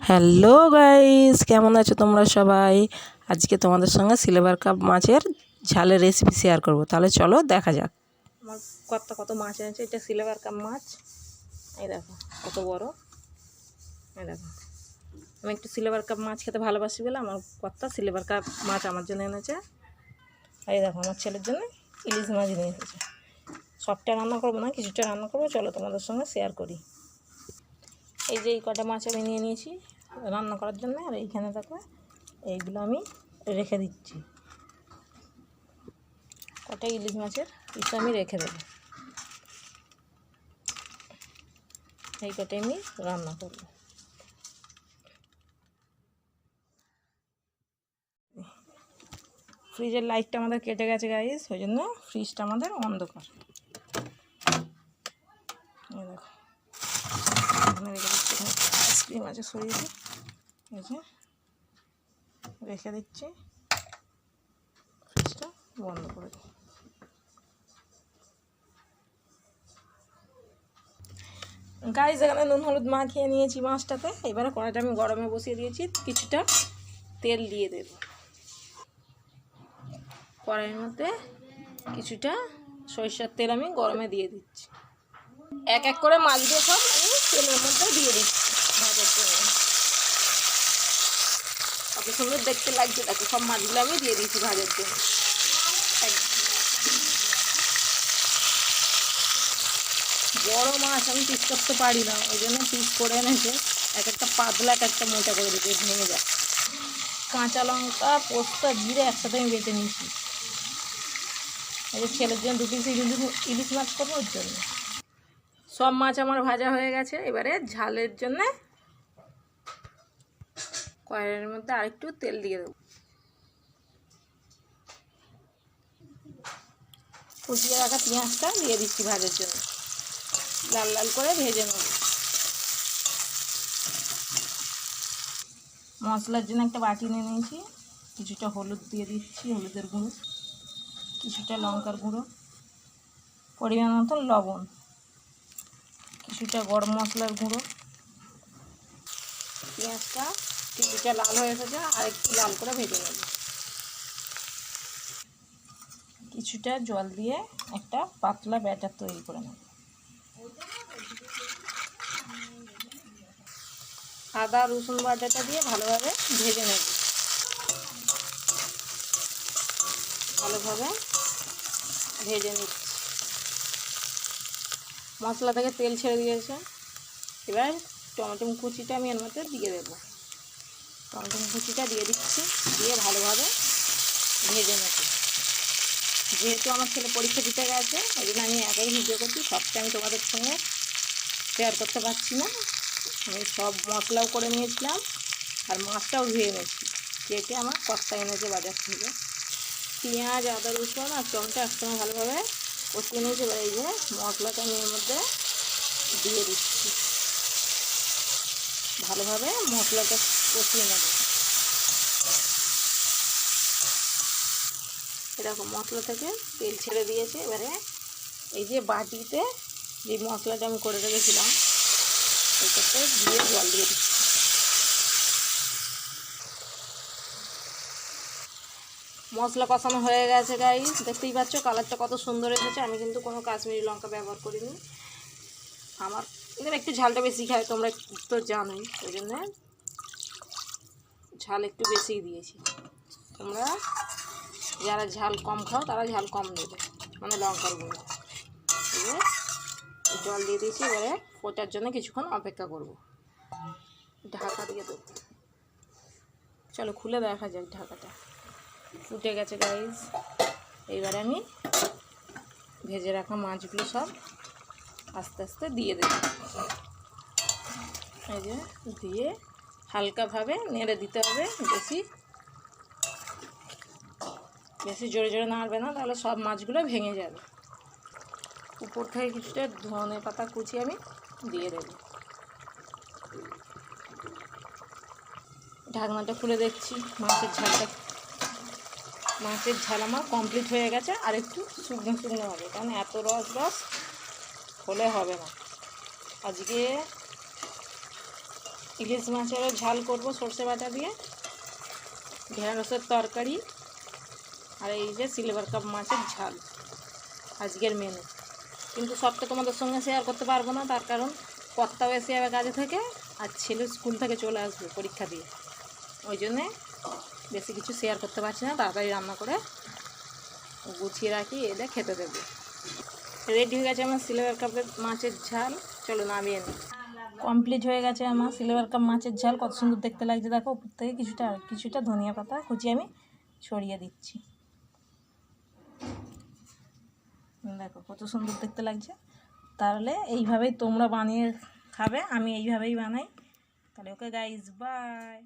Hello guys, কেমন আছো তোমরা সবাই? আজকে তোমাদের সঙ্গে সিলভার কাপ মাছের ঝালের রেসিপি শেয়ার করব। তাহলে চলো দেখা যাক। আমার কত মাছ এনেছে। এটা সিলভার কাপ মাছ। এই দেখো কত বড়। এই দেখো, আমি একটু সিলভার কাপ মাছ খেতে ভালোবাসি বলে আমার সিলভার কাপ মাছ আমার জন্য এনেছে। এই দেখো আমার ছেলের জন্য ইলিশ মাছ নিয়ে এসেছে। সবটা রান্না করবো না, কিছুটা রান্না করবো। চলো তোমাদের সঙ্গে শেয়ার করি। এই যে এই কটা মাছ আমি নিয়ে নিয়েছি রান্না করার জন্য। আর এইখানে দেখো এইগুলো আমি রেখে দিচ্ছি। কটা ইলিশ মাছের পিস আমি রেখে দেবো। এই কটাই আমি রান্না করব। ফ্রিজের লাইটটা আমাদের কেটে গেছে গাইস, ওই জন্য ফ্রিজটা আমাদের অন্ধকার। এই দেখো এখানে রেখে দিচ্ছি, আইসক্রিম আছে সরিয়ে দিই। এই যে রেখে দিচ্ছি, ফ্রিজটা বন্ধ করে দিই। গাইস এখানে নুন হলুদ মাখিয়ে নিয়েছি মাছটাতে। এবারে কড়াইটা আমি গরমে বসিয়ে দিয়েছি, কিছুটা তেল দিয়ে দেব। কড়াইয়ের মধ্যে কিছুটা সরিষার তেল আমি গরমে দিয়ে দিচ্ছি। এক এক করে মাছগুলো সব আমি তেলের মধ্যে দিয়ে দিচ্ছি ভাজার জন্য। কত সুন্দর দেখতে লাগছে, দেখো সব মাছগুলো আমি দিয়ে দিচ্ছি ভাজার জন্য। বড় মাছ আমি পিস করতে পারি না, ওই জন্য পিস করে এনেছে। এক একটা পাতলা, এক একটা মোটা করে দিতে ভেঙে যায়। কাঁচা লঙ্কা, পোস্ত, জিরে একসাথে আমি বেটে নিয়েছি। এই যে ছেলের জন্য 2 পিস ইলিশ মাছ করবো, ওর জন্য। সব মাছ আমার ভাজা হয়ে গেছে। এবারে ঝালের জন্যে কড়াইয়ের মধ্যে আরেকটু তেল দিয়ে দেবো। কুচিয়ে রাখা পেঁয়াজটা দিয়ে দিচ্ছি ভাজার জন্য, লাল লাল করে ভেজে নেব। মশলার জন্য একটা বাটি নিয়ে নিয়েছি। কিছুটা হলুদ দিয়ে দিচ্ছি, হলুদের গুঁড়ো, কিছুটা লঙ্কার গুঁড়ো, পরিমাণ মতো লবণ, কিছুটা গরম মশলার গুঁড়ো। পেঁয়াজটা কিছুটা লাল হয়ে এসেছে, আর একটু লাল করে ভেজে নেব। কিছুটা জল দিয়ে একটা পাতলা ব্যাটার তৈরি করে নেব। আদা রসুন বাটাটা দিয়ে ভালোভাবে ভেজে নেব। ভালোভাবে ভেজে নিচ্ছি। মশলা থেকে তেল ছেড়ে দিয়েছে। এবার টমেটো কুচিটা আমি এর মধ্যে দিয়ে দেবো। টমেটো কুচিটা দিয়ে দিচ্ছি, দিয়ে ভালোভাবে ভেজে নেব। যেহেতু আমার ছেলে পরীক্ষা দিতে গেছে, ওই জন্য আমি একাই ভিডিও করছি। সবটা আমি তোমাদের সঙ্গে শেয়ার করতে পারছি না। আমি সব মশলাও করে নিয়েছিলাম, আর মাছটাও ধুয়ে এনেছি। কেটে আমার কর্তা এনেছে বাজার থেকে। পেঁয়াজ, আদা রসুন আর টমেটো একসঙ্গে ভালোভাবে কষিয়ে নিয়েছি। এবার এই যে মশলাটা আমি এর মধ্যে দিয়ে দিচ্ছি। ভালোভাবে মশলাটা কষিয়ে নেব। এরকম মশলা থেকে তেল ছেড়ে দিয়েছে। এবারে এই যে বাটিতে যে মশলাটা আমি করে রেখেছিলাম, ওইটাতে দিয়ে জল দিয়ে দিচ্ছি। মশলা কষানো হয়ে গেছে গাইস, দেখতেই পাচ্ছ কালারটা কত সুন্দর এসেছে। আমি কিন্তু কোনো কাশ্মীরি লঙ্কা ব্যবহার করিনি। আমার এখানে একটু ঝালটা বেশি খায়, তোমরা তো জানোই, ওই জন্য ঝাল একটু বেশিই দিয়েছি। তোমরা যারা ঝাল কম খাও তারা ঝাল কম দেবে, মানে লঙ্কার গুঁড়ো। এবার জল দিয়ে দিয়েছি। এবারে ফোটার জন্য কিছুক্ষণ অপেক্ষা করব। ঢাকা দিয়ে দেবো। চলো খুলে দেখা যাক ঢাকাটা। ফুটে গেছে গাইস। এইবারে আমি ভেজে রাখা মাছগুলো সব আস্তে আস্তে দিয়ে দেব। এই যে দিয়ে হালকাভাবে নেড়ে দিতে হবে। বেশি জোরে জোরে নাড়বে না, তাহলে সব মাছগুলো ভেঙে যাবে। উপর থেকে কিছুটা ধনে পাতা কুচি আমি দিয়ে দেব। ঢাকনাটা খুলে দেখছি মাছের ঝাল আমার কমপ্লিট হয়ে গেছে। আর একটু শুকনো শুকনো হবে, কারণ এত রস হলে হবে না। আজকে ইলিশ মাছেরও ঝাল করব সর্ষে বাটা দিয়ে, ঢেঁড়সের তরকারি, আর এই যে সিলভার কাপ মাছের ঝাল আজকের মেনু। কিন্তু সবটা তোমাদের সঙ্গে শেয়ার করতে পারবো না, তার কারণ কর্তাও এসে যাবে কাজে থেকে আর ছেলে স্কুল থেকে চলে আসবে পরীক্ষা দিয়ে, ওই জন্যে বেশি কিছু শেয়ার করতে পারছি না। তাড়াতাড়ি রান্না করে গুছিয়ে রাখি, এলে খেতে দেবো। রেডি হয়ে গেছে আমার সিলভার কাপের মাছের ঝাল, চলো নামিয়ে নিই। কমপ্লিট হয়ে গেছে আমার সিলভার কাপ মাছের ঝাল, কত সুন্দর দেখতে লাগছে দেখো। উপর থেকে কিছুটা ধনিয়া পাতা কুচি আমি ছড়িয়ে দিচ্ছি, দেখো কত সুন্দর দেখতে লাগছে। তাহলে এইভাবেই তোমরা বানিয়ে খাবে, আমি এইভাবেই বানাই। তাহলে ওকে গাইজ, বাই।